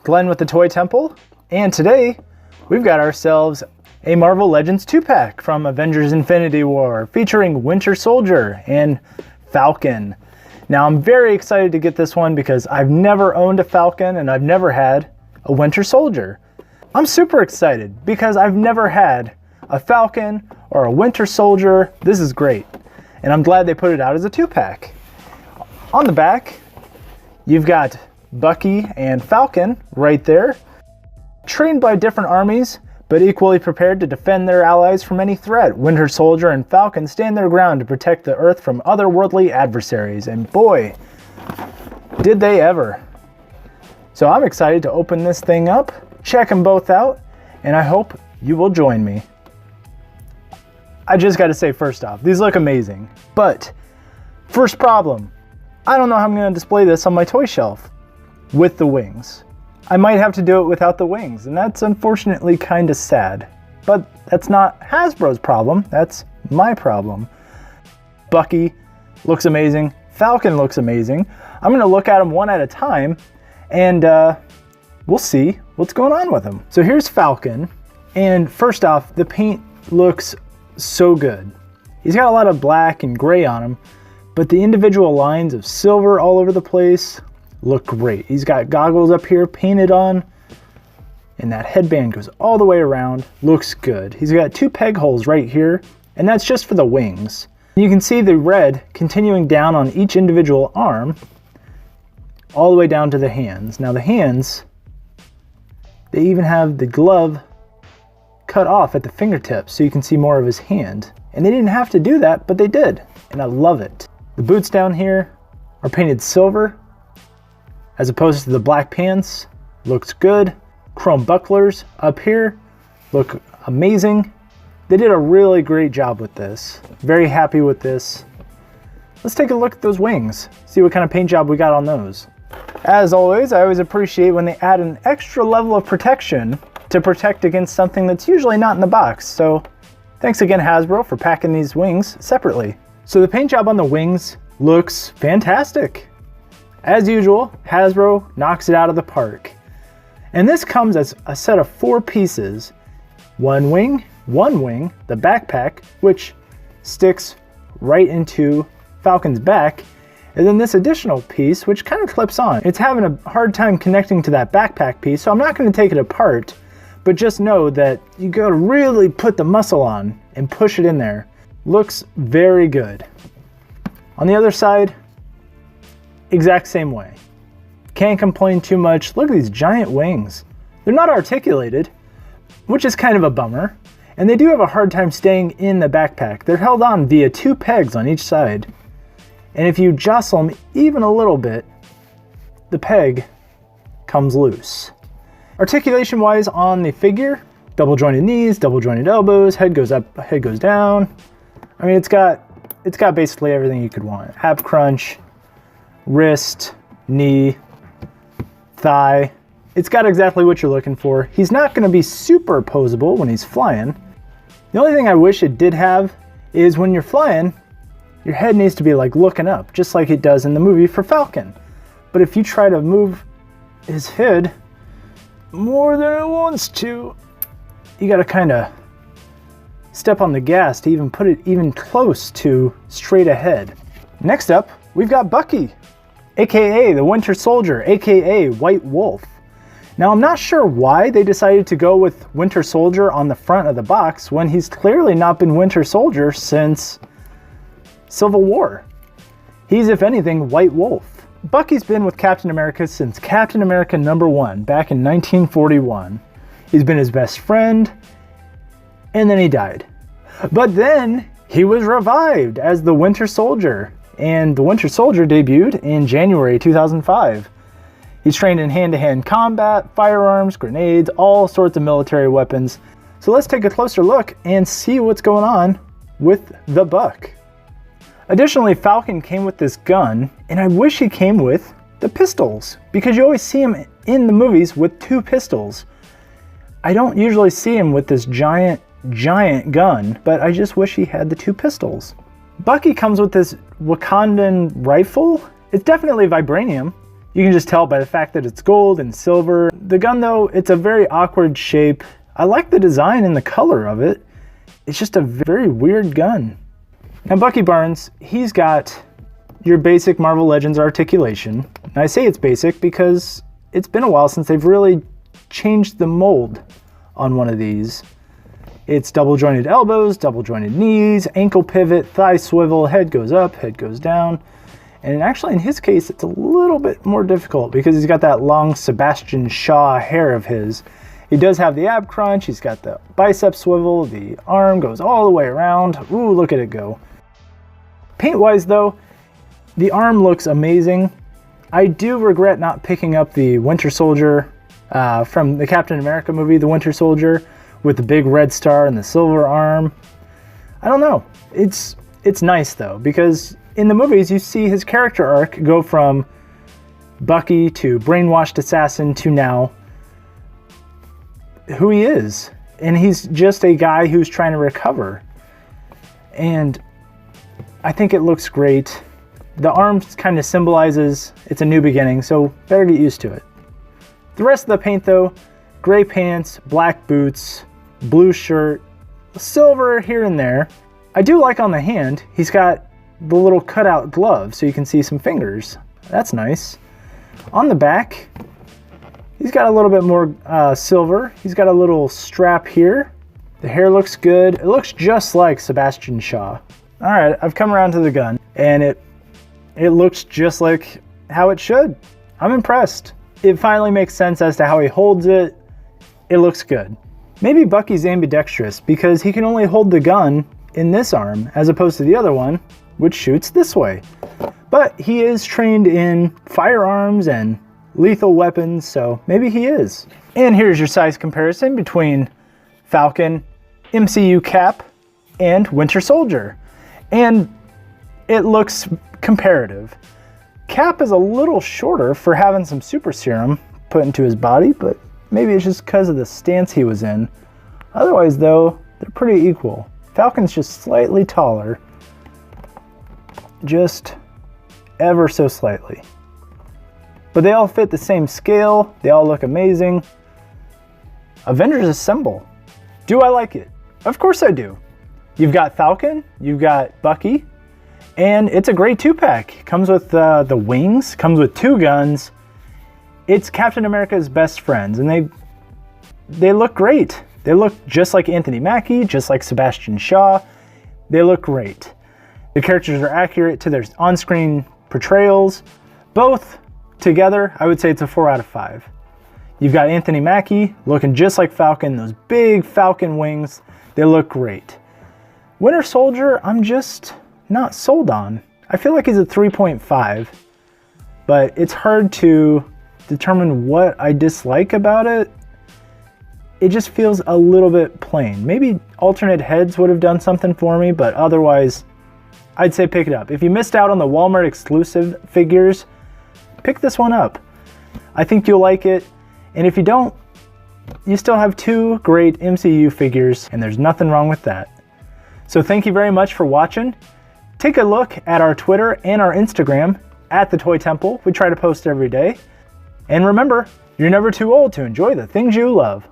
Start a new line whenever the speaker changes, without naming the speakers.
Glenn with the Toy Temple, and today we've got ourselves a Marvel Legends 2-pack from Avengers Infinity War featuring Winter Soldier and Falcon. Now I'm very excited to get this one because I've never owned a Falcon and I've never had a Winter Soldier. I'm super excited because I've never had a Falcon or a Winter Soldier. This is great, and I'm glad they put it out as a 2-pack. On the back, you've got Bucky and Falcon right there, trained by different armies, but equally prepared to defend their allies from any threat. Winter Soldier and Falcon stand their ground to protect the Earth from otherworldly adversaries, and boy, did they ever. So I'm excited to open this thing up, check them both out, and I hope you will join me. I just gotta say first off, these look amazing, but first problem, I don't know how I'm gonna display this on my toy shelf with the wings. I might have to do it without the wings, and that's unfortunately kind of sad. But that's not Hasbro's problem, that's my problem. Bucky looks amazing, Falcon looks amazing. I'm gonna look at them one at a time, and we'll see what's going on with them. So here's Falcon, and first off, the paint looks so good. He's got a lot of black and gray on him, but the individual lines of silver all over the place look great. He's got goggles up here painted on, and that headband goes all the way around. Looks good. He's got 2 peg holes right here, and that's just for the wings. You can see the red continuing down on each individual arm, all the way down to the hands. Now the hands, they even have the glove cut off at the fingertips so you can see more of his hand. And they didn't have to do that, but they did, and I love it. The boots down here are painted silver, as opposed to the black pants. Looks good. Chrome bucklers up here look amazing. They did a really great job with this. Very happy with this. Let's take a look at those wings, see what kind of paint job we got on those. As always, I always appreciate when they add an extra level of protection to protect against something that's usually not in the box. So thanks again, Hasbro, for packing these wings separately. So the paint job on the wings looks fantastic. As usual, Hasbro knocks it out of the park. And this comes as a set of 4 pieces. One wing, the backpack, which sticks right into Falcon's back, and then this additional piece, which kind of clips on. It's having a hard time connecting to that backpack piece, so I'm not going to take it apart, but just know that you got to really put the muscle on and push it in there. Looks very good. On the other side, exact same way. Can't complain too much. Look at these giant wings. They're not articulated, which is kind of a bummer. And they do have a hard time staying in the backpack. They're held on via 2 pegs on each side. And if you jostle them even a little bit, the peg comes loose. Articulation wise on the figure, double jointed knees, double jointed elbows, head goes up, head goes down. I mean, it's got basically everything you could want. Ab crunch, wrist, knee, thigh. It's got exactly what you're looking for. He's not going to be super posable when he's flying. The only thing I wish it did have is when you're flying, your head needs to be like looking up, just like it does in the movie for Falcon. But if you try to move his head more than it wants to, you got to kind of step on the gas to even put it even close to straight ahead. Next up, we've got Bucky, aka the Winter Soldier, aka White Wolf. Now I'm not sure why they decided to go with Winter Soldier on the front of the box when he's clearly not been Winter Soldier since Civil War. He's, if anything, White Wolf. Bucky's been with Captain America since Captain America #1 back in 1941. He's been his best friend, and then he died. But then he was revived as the Winter Soldier, and the Winter Soldier debuted in January 2005. He's trained in hand-to-hand combat, firearms, grenades, all sorts of military weapons. So let's take a closer look and see what's going on with the Buck. Additionally, Falcon came with this gun, and I wish he came with the pistols, because you always see him in the movies with 2 pistols. I don't usually see him with this giant gun, but I just wish he had the 2 pistols. Bucky comes with this Wakandan rifle. It's definitely vibranium. You can just tell by the fact that it's gold and silver. The gun though, it's a very awkward shape. I like the design and the color of it. It's just a very weird gun. Now Bucky Barnes, he's got your basic Marvel Legends articulation. And I say it's basic because it's been a while since they've really changed the mold on one of these. It's double jointed elbows, double jointed knees, ankle pivot, thigh swivel, head goes up, head goes down. And actually in his case, it's a little bit more difficult because he's got that long Sebastian Shaw hair of his. He does have the ab crunch, he's got the bicep swivel, the arm goes all the way around. Ooh, look at it go. Paint-wise though, the arm looks amazing. I do regret not picking up the Winter Soldier from the Captain America movie, The Winter Soldier, with the big red star and the silver arm. I don't know. It's nice though, because in the movies you see his character arc go from Bucky to brainwashed assassin to now who he is. And he's just a guy who's trying to recover. And I think it looks great. The arm kind of symbolizes it's a new beginning, so better get used to it. The rest of the paint though, gray pants, black boots, blue shirt, silver here and there. I do like on the hand, he's got the little cutout glove so you can see some fingers. That's nice. On the back, he's got a little bit more silver. He's got a little strap here. The hair looks good. It looks just like Sebastian Shaw. All right, I've come around to the gun and it looks just like how it should. I'm impressed. It finally makes sense as to how he holds it. It looks good. Maybe Bucky's ambidextrous because he can only hold the gun in this arm as opposed to the other one, which shoots this way. But he is trained in firearms and lethal weapons, so maybe he is. And here's your size comparison between Falcon, MCU Cap, and Winter Soldier. And it looks comparative. Cap is a little shorter for having some super serum put into his body, but maybe it's just because of the stance he was in. Otherwise though, they're pretty equal. Falcon's just slightly taller. Just ever so slightly. But they all fit the same scale. They all look amazing. Avengers Assemble. Do I like it? Of course I do. You've got Falcon, you've got Bucky, and it's a great 2-pack. Comes with the wings, comes with 2 guns. It's Captain America's best friends, and they look great. They look just like Anthony Mackie, just like Sebastian Shaw. They look great. The characters are accurate to their on-screen portrayals. Both together, I would say it's a 4 out of 5. You've got Anthony Mackie looking just like Falcon, those big Falcon wings. They look great. Winter Soldier, I'm just not sold on. I feel like he's a 3.5, but it's hard to determine what I dislike about it. It just feels a little bit plain. Maybe alternate heads would have done something for me, but otherwise, I'd say pick it up. If you missed out on the Walmart exclusive figures, pick this one up. I think you'll like it, and if you don't, you still have 2 great MCU figures, and there's nothing wrong with that. So thank you very much for watching. Take a look at our Twitter and our Instagram at The Toy Temple. We try to post every day. And remember, you're never too old to enjoy the things you love.